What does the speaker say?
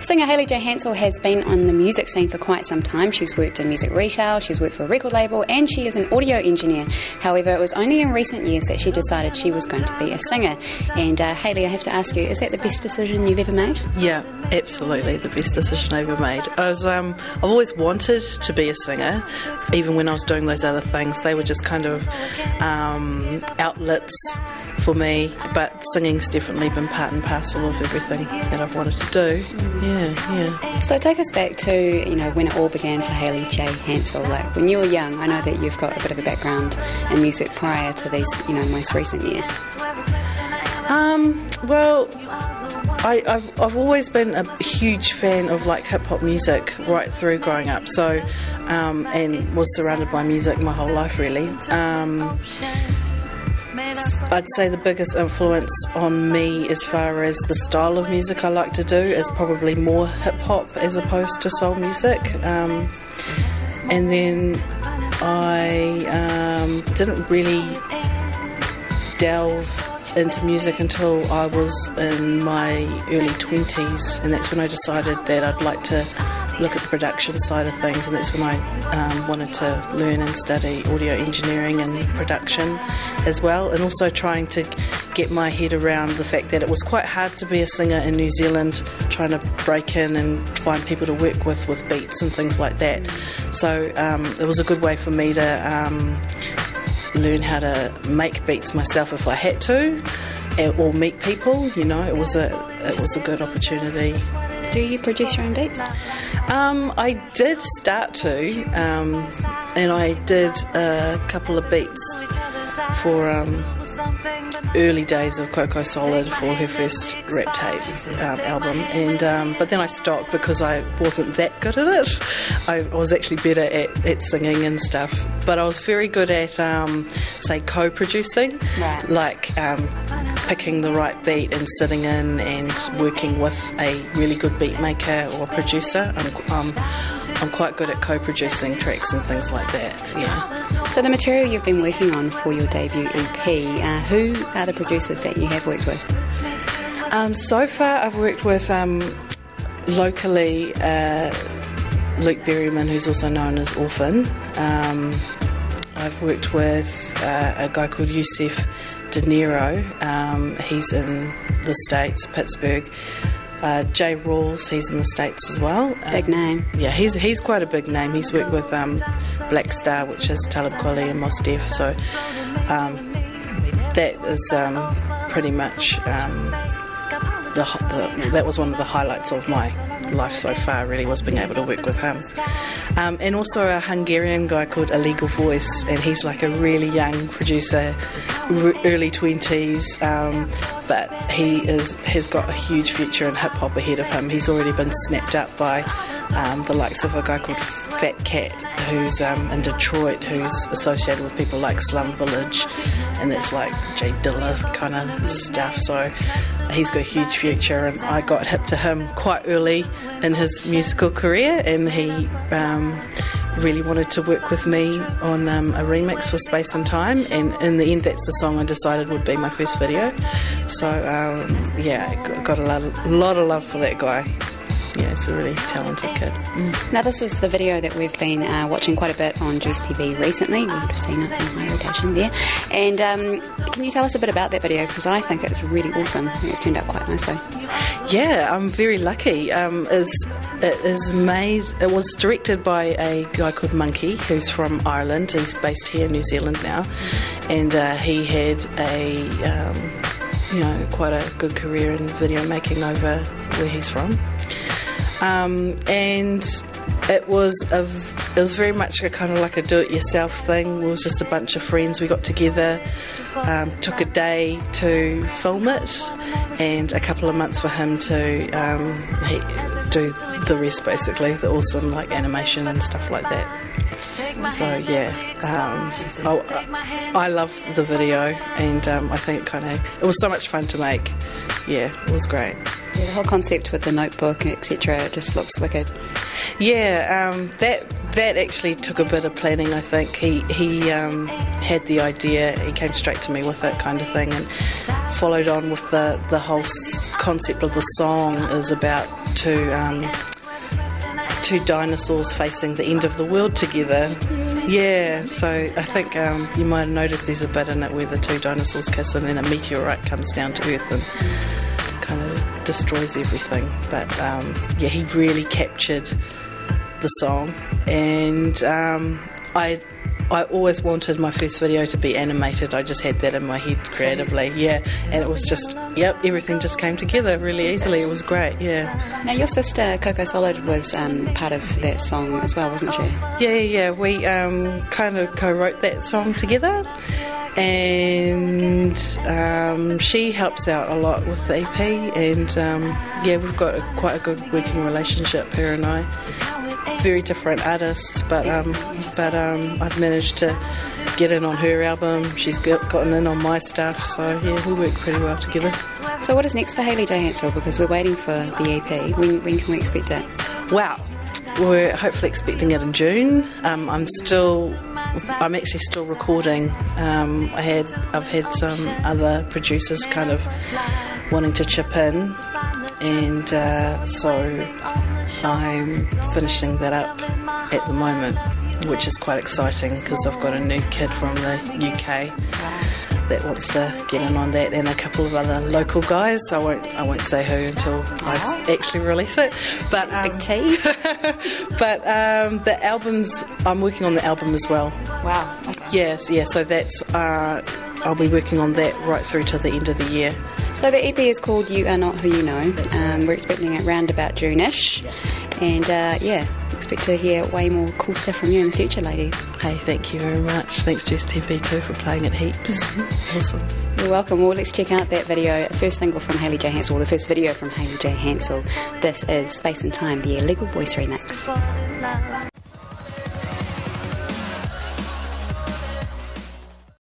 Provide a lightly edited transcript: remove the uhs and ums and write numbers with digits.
Singer Hayley J Hansell has been on the music scene for quite some time. She's worked in music retail, she's worked for a record label, and she is an audio engineer. However, it was only in recent years that she decided she was going to be a singer. And Hayley, I have to ask you, is that the best decision you've ever made? Yeah, absolutely the best decision I ever made. I've always wanted to be a singer, even when I was doing those other things. They were just kind of outlets for me, but singing's definitely been part and parcel of everything that I've wanted to do. Yeah. So take us back to, when it all began for Hayley J Hansell. Like, when you were young, I know that you've got a bit of a background in music prior to these, most recent years. Well, I've always been a huge fan of hip hop music right through growing up. So, and was surrounded by music my whole life really. I'd say the biggest influence on me as far as the style of music I like to do is probably more hip-hop as opposed to soul music. And then I didn't really delve into music until I was in my early 20s, and that's when I decided that I'd like to look at the production side of things, and that's when I wanted to learn and study audio engineering and production as well, and also trying to get my head around the fact that it was quite hard to be a singer in New Zealand, trying to break in and find people to work with beats and things like that. So it was a good way for me to learn how to make beats myself if I had to, or meet people. It was a good opportunity. Do you produce your own beats? I did start to, and I did a couple of beats for early days of Coco Solid for her first rap tape album, and but then I stopped because I wasn't that good at it. I was actually better at singing and stuff, but I was very good at say co-producing, right. like picking the right beat and sitting in and working with a really good beat maker or producer. I'm quite good at co-producing tracks and things like that, yeah. So the material you've been working on for your debut EP, who are the producers that you have worked with? So far I've worked with locally Luke Berryman, who's also known as Orphan. I've worked with a guy called Yusef De Niro. He's in the States, Pittsburgh. Jay Rawls, he's in the States as well. Big name. Yeah, he's quite a big name. He's worked with Black Star, which is Talib Kweli and Mos Def. So that is pretty much that was one of the highlights of my life so far, really, was being able to work with him. And also a Hungarian guy called Illegal Voice, and he's like a really young producer, early 20s, but he has got a huge future in hip-hop ahead of him. He's already been snapped up by the likes of a guy called Fat Cat, who's in Detroit, who's associated with people like Slum Village, and that's like Jay Dilla kind of stuff. So he's got a huge future, and I got hip to him quite early in his musical career, and he really wanted to work with me on a remix for Space and Time, and in the end that's the song I decided would be my first video. So yeah, got a lot of love for that guy. Yeah, he's a really talented kid. Now this is the video that we've been watching quite a bit on Juice TV recently. We would have seen it in my rotation there. And can you tell us a bit about that video? Because I think it's really awesome. I think it's turned out quite nicely. Yeah, I'm very lucky. It was directed by a guy called Monkey, who's from Ireland. He's based here in New Zealand now, and he had quite a good career in video making over where he's from. And it was very much a kind of like a do-it-yourself thing. It was just a bunch of friends. We got together, took a day to film it, and a couple of months for him to do the rest, basically, the awesome animation and stuff like that. So yeah, I loved the video, and I think it was so much fun to make. Yeah, it was great. Yeah, the whole concept with the notebook, etc., just looks wicked. Yeah, that actually took a bit of planning. I think he had the idea. He came straight to me with it, kind of thing, and followed on with the whole concept of the song is about two dinosaurs facing the end of the world together. Yeah, so I think you might have noticed there's a bit in it where the two dinosaurs kiss and then a meteorite comes down to Earth and kind of destroys everything. But yeah, he really captured the song, and I always wanted my first video to be animated. I just had that in my head creatively, yeah, and it was just, yep, everything just came together really easily. It was great, yeah. Now your sister Coco Solid was part of that song as well, wasn't she? Yeah, we kind of co-wrote that song together, and she helps out a lot with the EP, and yeah, we've got quite a good working relationship, her and I. Very different artists, but I've managed to get in on her album. She's gotten in on my stuff, so yeah, we work pretty well together. So what is next for Hayley J Hansell? Because we're waiting for the EP. When can we expect it? Wow, we're hopefully expecting it in June. I'm actually still recording. I've had some other producers kind of wanting to chip in, and so I'm finishing that up at the moment, which is quite exciting because I've got a new kid from the UK that wants to get in on that, and a couple of other local guys. I won't say who until I actually release it. But big tease. But the albums, I'm working on the album as well. Wow. Okay. Yes, yeah. So that's I'll be working on that right through to the end of the year. So the EP is called You Are Not Who You Know. We're expecting it round about June-ish. And yeah, expect to hear way more cool stuff from you in the future, lady. Hey, thank you very much. Thanks to STV too for playing it heaps. Awesome. You're welcome. Well, let's check out that video, the first single from Hayley J Hansell, the first video from Hayley J Hansell. This is Space and Time, the Illegal Voice remix.